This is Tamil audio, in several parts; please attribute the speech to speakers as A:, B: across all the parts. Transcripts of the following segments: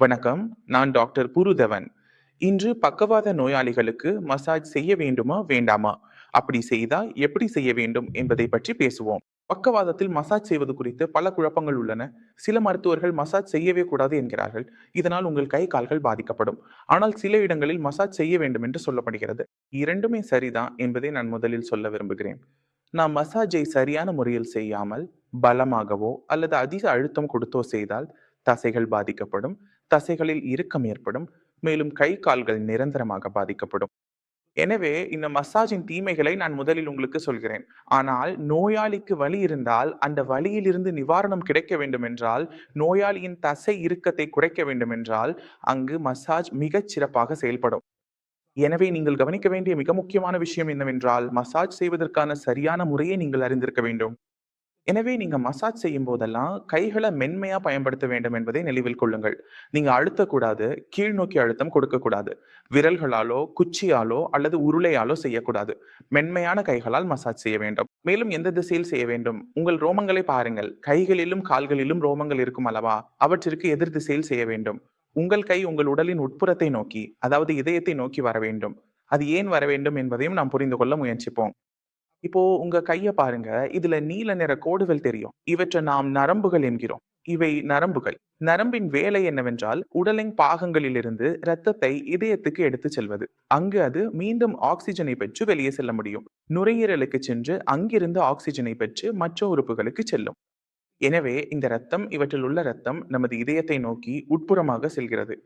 A: வணக்கம். நான் டாக்டர் புருதவன். இன்று பக்கவாத நோயாளிகளுக்கு மசாஜ் செய்ய வேண்டுமா, வேண்டாமா? அப்படி செய்தால் எப்படி செய்ய வேண்டும் என்பதை பற்றி பேசுவோம். பக்கவாதத்தில் மசாஜ் செய்வது குறித்து பல குழப்பங்கள் உள்ளன. சில மருத்துவர்கள் மசாஜ் செய்யவே கூடாது என்கிறார்கள். இதனால் உங்கள் கை, கால்கள் பாதிக்கப்படும். ஆனால் சில இடங்களில் மசாஜ் செய்ய வேண்டும் என்று சொல்லப்படுகிறது. இரண்டுமே சரிதான் என்பதை நான் முதலில் சொல்ல விரும்புகிறேன். நாம் மசாஜை சரியான முறையில் செய்யாமல், பலமாகவோ அல்லது அதிக அழுத்தம் கொடுத்தோ செய்தால் தசைகள் பாதிக்கப்படும், தசைகளில் இறுக்கம் ஏற்படும், மேலும் கை, கால்கள் நிரந்தரமாக பாதிக்கப்படும். எனவே இந்த மசாஜின் தீமைகளை நான் முதலில் உங்களுக்கு சொல்கிறேன். ஆனால் நோயாளிக்கு வலி இருந்தால், அந்த வலியிலிருந்து நிவாரணம் கிடைக்க வேண்டும் என்றால், நோயாளியின் தசை இறுக்கத்தை குறைக்க வேண்டும் என்றால், அங்கு மசாஜ் மிகச் சிறப்பாக செயல்படும். எனவே நீங்கள் கவனிக்க வேண்டிய மிக முக்கியமான விஷயம் என்னவென்றால், மசாஜ் செய்வதற்கான சரியான முறையை நீங்கள் அறிந்திருக்க வேண்டும். எனவே நீங்க மசாஜ் செய்யும் போதெல்லாம் கைகள மென்மையா பயன்படுத்த வேண்டும் என்பதை நினைவில் கொள்ளுங்கள். நீங்க அழுத்தக்கூடாது, கீழ் நோக்கி அழுத்தம் கொடுக்கக்கூடாது. விரல்களாலோ, குச்சியாலோ அல்லது உருளையாலோ செய்யக்கூடாது. மென்மையான கைகளால் மசாஜ் செய்ய வேண்டும். மேலும் எந்த திசையில் செய்ய வேண்டும்? உங்கள் ரோமங்களை பாருங்கள். கைகளிலும், கால்களிலும் ரோமங்கள் இருக்கும் அல்லவா? அவற்றிற்கு எதிர் திசையில் செய்ய வேண்டும். உங்கள் கை உங்கள் உடலின் உட்புறத்தை நோக்கி, அதாவது இதயத்தை நோக்கி வர வேண்டும். அது ஏன் வர வேண்டும் என்பதையும் நாம் புரிந்து கொள்ள முயற்சிப்போம். இப்போ உங்க கைய பாருங்க. இதுல நீல நிற கோடுகள் தெரியும். இவற்றை நாம் நரம்புகள் என்கிறோம். இவை நரம்புகள். நரம்பின் வேலை என்னவென்றால், உடலின் பாகங்களிலிருந்து இரத்தத்தை இதயத்துக்கு எடுத்துச் செல்வது. அங்கு அது மீண்டும் ஆக்ஸிஜனை பெற்று வெளியே செல்ல முடியும். நுரையீரலுக்கு சென்று அங்கிருந்து ஆக்ஸிஜனை பெற்று மற்ற உறுப்புகளுக்கு செல்லும். எனவே இந்த இரத்தம், இவற்றில் உள்ள இரத்தம் நமது இதயத்தை நோக்கி உட்புறமாக செல்கிறது.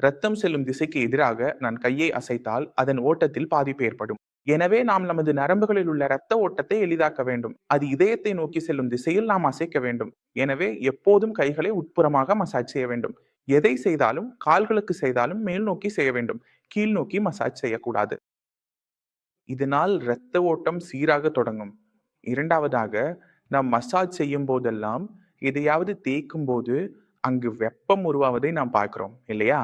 A: இரத்தம் செல்லும் திசைக்கு எதிராக நான் கையை அசைத்தால் அதன் ஓட்டத்தில் பாதிப்பு ஏற்படும். எனவே நாம் நமது நரம்புகளில் உள்ள இரத்த ஓட்டத்தை எளிதாக்க வேண்டும். அது இதயத்தை நோக்கி செல்லும் திசையில் நாம் அசைக்க வேண்டும். எனவே எப்போதும் கைகளை உட்புறமாக மசாஜ் செய்ய வேண்டும். எதை செய்தாலும், கால்களுக்கு செய்தாலும் மேல் நோக்கி செய்ய வேண்டும். கீழ் நோக்கி மசாஜ் செய்யக்கூடாது. இதனால் இரத்த ஓட்டம் சீராக தொடங்கும். இரண்டாவதாக, நாம் மசாஜ் செய்யும் போதெல்லாம் எதையாவது தேய்க்கும் போது அங்கு வெப்பம் உருவாவதை நாம் பார்க்கிறோம் இல்லையா?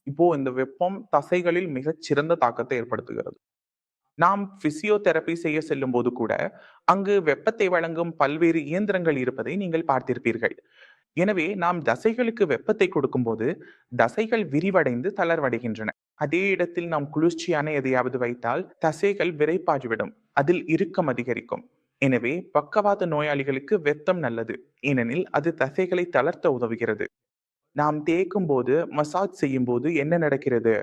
A: இப்போ இந்த வெப்பம் தசைகளில் மிகச் சிறந்த தாக்கத்தை ஏற்படுத்துகிறது. நாம் பிசியோதெரபி செய்ய செல்லும்போது கூட, அங்கு வெப்பத்தை வழங்கும் பல்வேறு இயந்திரங்கள் இருப்பதை நீங்கள் பார்த்திருப்பீர்கள். எனவே நாம் தசைகளுக்கு வெப்பத்தை கொடுக்கும்போது, தசைகள் விரிவடைந்து தளர்வடைகின்றன. அதே இடத்தில் நாம் குளிர்ச்சியான எதையாவது வைத்தால், தசைகள் விறைப்பாகிவிடும். அதில் இறுக்கம் அதிகரிக்கும். எனவே பக்கவாத நோயாளிகளுக்கு வெப்பம் நல்லது. ஏனெனில் அது தசைகளை தளர்த்த உதவுகிறது. நாம் தேய்க்கும் போது, மசாஜ் செய்யும் போது என்ன நடக்கிறது?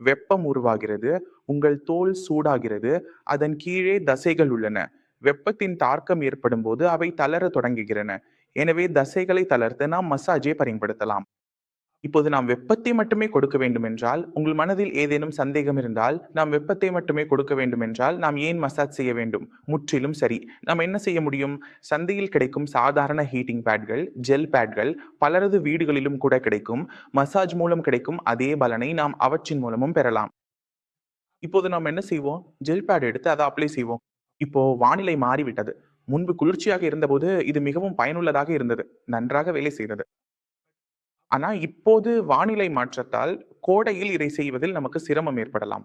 A: வெப்பம் உருவாகிறது. உங்கள் தோல் சூடாகிறது. அதன் கீழே தசைகள் உள்ளன. வெப்பத்தின் தாக்கம் ஏற்படும் போது அவை தளர தொடங்குகிறன. எனவே தசைகளை தளர்த்த நாம் மசாஜை பயன்படுத்தலாம். இப்போது நாம் வெப்பத்தை மட்டுமே கொடுக்க வேண்டும் என்றால், உங்கள் மனதில் ஏதேனும் சந்தேகம் இருந்தால், நாம் வெப்பத்தை மட்டுமே கொடுக்க வேண்டும் என்றால், நாம் ஏன் மசாஜ் செய்ய வேண்டும்? முற்றிலும் சரி. நாம் என்ன செய்ய முடியும்? சந்தையில் கிடைக்கும் சாதாரண ஹீட்டிங் பேட்கள், ஜெல் பேட்கள், பலரது வீடுகளிலும் கூட கிடைக்கும். மசாஜ் மூலம் கிடைக்கும் அதே பலனை நாம் அவற்றின் மூலமும் பெறலாம். இப்போது நாம் என்ன செய்வோம்? ஜெல் பேட் எடுத்து அதை அப்ளை செய்வோம். இப்போ வானிலை மாறிவிட்டது. முன்பு குளிர்ச்சியாக இருந்தபோது இது மிகவும் பயனுள்ளதாக இருந்தது. நன்றாக வேலை செய்தது. ஆனா, இப்போது வானிலை மாற்றத்தால் கோடையில் இதை செய்வதில் நமக்கு சிரமம் ஏற்படலாம்.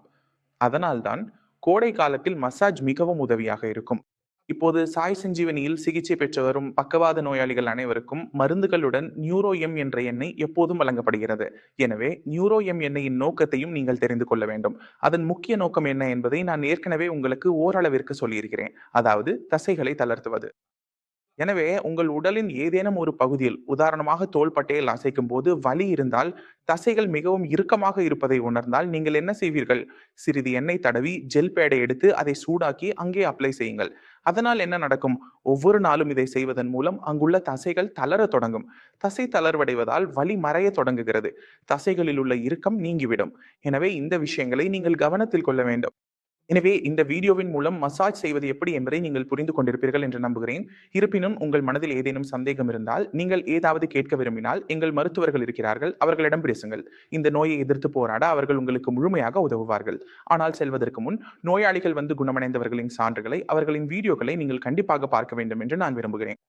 A: அதனால்தான் கோடை காலத்தில் மசாஜ் மிகவும் உதவியாக இருக்கும். இப்போது சாய் சஞ்சீவனியில் சிகிச்சை பெற்று வரும் பக்கவாத நோயாளிகள் அனைவருக்கும் மருந்துகளுடன் நியூரோ எம் என்ற எண்ணெய் எப்போதும் வழங்கப்படுகிறது. எனவே நியூரோ எம் எண்ணெயின் நோக்கத்தையும் நீங்கள் தெரிந்து கொள்ள வேண்டும். அதன் முக்கிய நோக்கம் என்ன என்பதை நான் ஏற்கனவே உங்களுக்கு ஓரளவிற்கு சொல்லியிருக்கிறேன். அதாவது தசைகளை தளர்த்துவது. எனவே உங்கள் உடலின் ஏதேனும் ஒரு பகுதியில், உதாரணமாக தோள்பட்டையில் அசைக்கும் போது வலி இருந்தால், தசைகள் மிகவும் இறுக்கமாக இருப்பதை உணர்ந்தால் நீங்கள் என்ன செய்வீர்கள்? சிறிது எண்ணெய் தடவி ஜெல் பேடை எடுத்து அதை சூடாக்கி அங்கே அப்ளை செய்யுங்கள். அதனால் என்ன நடக்கும்? ஒவ்வொரு நாளும் இதை செய்வதன் மூலம் அங்குள்ள தசைகள் தளர தொடங்கும். தசை தளர்வடைவதால் வலி மறைய தொடங்குகிறது. தசைகளில் உள்ள இறுக்கம் நீங்கிவிடும். எனவே இந்த விஷயங்களை நீங்கள் கவனத்தில் கொள்ள வேண்டும். எனவே இந்த வீடியோவின் மூலம் மசாஜ் செய்வது எப்படி என்பதை நீங்கள் புரிந்து கொண்டிருப்பீர்கள் என்று நம்புகிறேன். இருப்பினும் உங்கள் மனதில் ஏதேனும் சந்தேகம் இருந்தால், நீங்கள் ஏதாவது கேட்க விரும்பினால், எங்கள் மருத்துவர்கள் இருக்கிறார்கள். அவர்களிடம் பேசுங்கள். இந்த நோயை எதிர்த்து போராட அவர்கள் உங்களுக்கு முழுமையாக உதவுவார்கள். ஆனால் செல்வதற்கு முன், நோயாளிகள் வந்து குணமடைந்தவர்களின் சான்றுகளை, அவர்களின் வீடியோக்களை நீங்கள் கண்டிப்பாக பார்க்க வேண்டும் என்று நான் விரும்புகிறேன்.